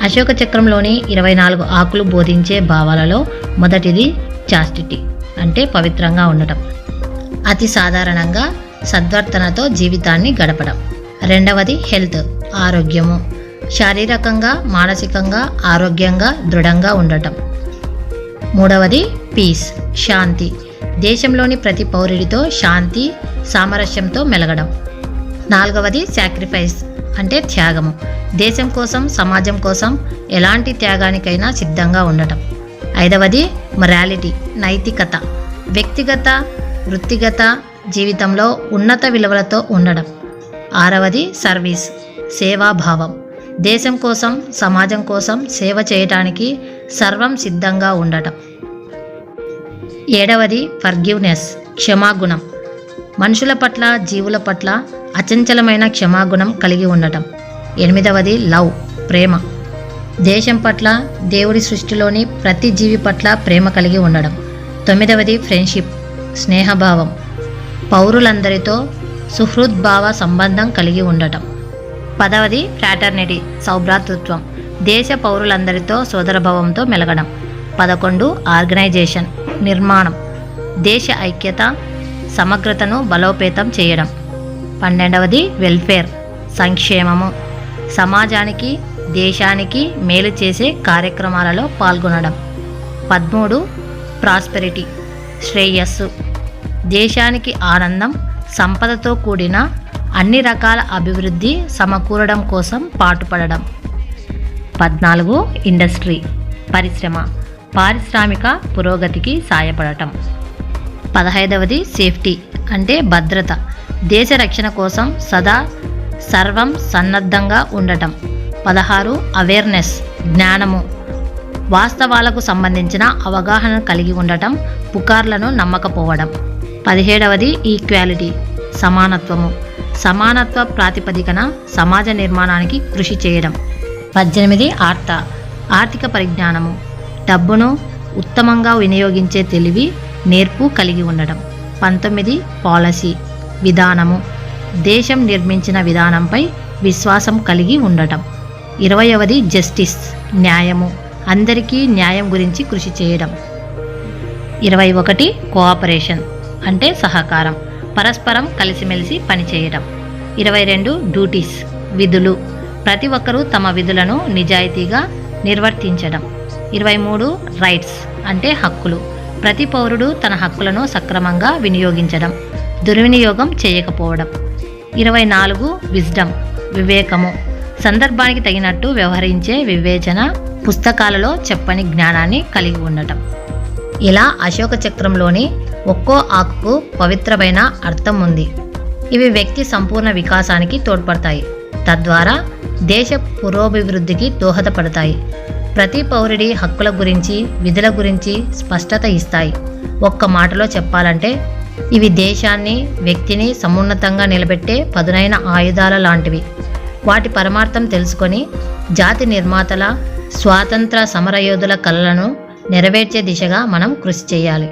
అశోక చక్రంలోని 24 ఆకులు బోధించే భావాలలో మొదటిది చాస్టిటీ అంటే పవిత్రంగా ఉండటం. అతి సాధారణంగా సద్వర్తనతో జీవితాన్ని గడపడం. రెండవది హెల్త్ ఆరోగ్యము, శారీరకంగా మానసికంగా ఆరోగ్యంగా దృఢంగా ఉండటం. మూడవది పీస్ శాంతి, దేశంలోని ప్రతి పౌరుడితో శాంతి సామరస్యంతో మెలగడం. నాలుగవది సాక్రిఫైస్ అంటే త్యాగము, దేశం కోసం సమాజం కోసం ఎలాంటి త్యాగానికైనా సిద్ధంగా ఉండటం. ఐదవది మొరాలిటీ నైతికత, వ్యక్తిగత వృత్తిగత జీవితంలో ఉన్నత విలువలతో ఉండడం. ఆరవది సర్వీస్ సేవాభావం, దేశం కోసం సమాజం కోసం సేవ చేయటానికి సర్వం సిద్ధంగా ఉండటం. ఏడవది ఫర్గివ్నెస్ క్షమాగుణం, మనుషుల పట్ల జీవుల పట్ల అచంచలమైన క్షమాగుణం కలిగి ఉండటం. ఎనిమిదవది లవ్ ప్రేమ, దేశం పట్ల దేవుడి సృష్టిలోని ప్రతి జీవి పట్ల ప్రేమ కలిగి ఉండడం. తొమ్మిదవది ఫ్రెండ్షిప్ స్నేహభావం, పౌరులందరితో సుహృద్భావ సంబంధం కలిగి ఉండటం. పదవది ఫ్రాటర్నిటీ సౌభ్రాతృత్వం, దేశ పౌరులందరితో సోదరభావంతో మెలగడం. 11 ఆర్గనైజేషన్ నిర్మాణం, దేశ ఐక్యత సమగ్రతను బలోపేతం చేయడం. 12వది వెల్ఫేర్ సంక్షేమము, సమాజానికి దేశానికి మేలు చేసే కార్యక్రమాలలో పాల్గొనడం. 13 ప్రాస్పెరిటీ శ్రేయస్సు, దేశానికి ఆనందం సంపదతో కూడిన అన్ని రకాల అభివృద్ధి సమకూరడం కోసం పాటుపడడం. 14 ఇండస్ట్రీ పరిశ్రమ, పారిశ్రామిక పురోగతికి సాయపడటం. 15వది సేఫ్టీ అంటే భద్రత, దేశ రక్షణ కోసం సదా సర్వం సన్నద్ధంగా ఉండటం. 16 అవేర్నెస్ జ్ఞానము, వాస్తవాలకు సంబంధించిన అవగాహన కలిగి ఉండటం, పుకార్లను నమ్మకపోవడం. 17వది ఈక్వాలిటీ సమానత్వము, సమానత్వ ప్రాతిపదికన సమాజ నిర్మాణానికి కృషి చేయడం. 18 ఆర్థిక పరిజ్ఞానము, డబ్బును ఉత్తమంగా వినియోగించే తెలివి నేర్పు కలిగి ఉండడం. 19 పాలసీ విధానము, దేశం నిర్మించిన విధానంపై విశ్వాసం కలిగి ఉండటం. 20వది జస్టిస్ న్యాయము, అందరికీ న్యాయం గురించి కృషి చేయడం. 21 కోఆపరేషన్ అంటే సహకారం, పరస్పరం కలిసిమెలిసి పనిచేయడం. 22 డ్యూటీస్ విధులు, ప్రతి ఒక్కరూ తమ విధులను నిజాయితీగా నిర్వర్తించడం. 23 రైట్స్ అంటే హక్కులు, ప్రతి పౌరుడు తన హక్కులను సక్రమంగా వినియోగించడం, దుర్వినియోగం చేయకపోవడం. 24 విజ్డమ్ వివేకము, సందర్భానికి తగినట్టు వ్యవహరించే వివేచన, పుస్తకాలలో చెప్పని జ్ఞానాన్ని కలిగి ఉండటం. ఇలా అశోక చక్రంలోని ఒక్కో ఆకుకు పవిత్రమైన అర్థం ఉంది. ఇవి వ్యక్తి సంపూర్ణ వికాసానికి తోడ్పడతాయి, తద్వారా దేశ పురోభివృద్ధికి దోహదపడతాయి. ప్రతి పౌరుడి హక్కుల గురించి విధుల గురించి స్పష్టత ఇస్తాయి. ఒక్క మాటలో చెప్పాలంటే ఇవి దేశాన్ని వ్యక్తిని సమున్నతంగా నిలబెట్టే పదునైన ఆయుధాల లాంటివి. వాటి పరమార్థం తెలుసుకొని జాతి నిర్మాతల స్వాతంత్ర సమరయోధుల కలలను నెరవేర్చే దిశగా మనం కృషి చేయాలి.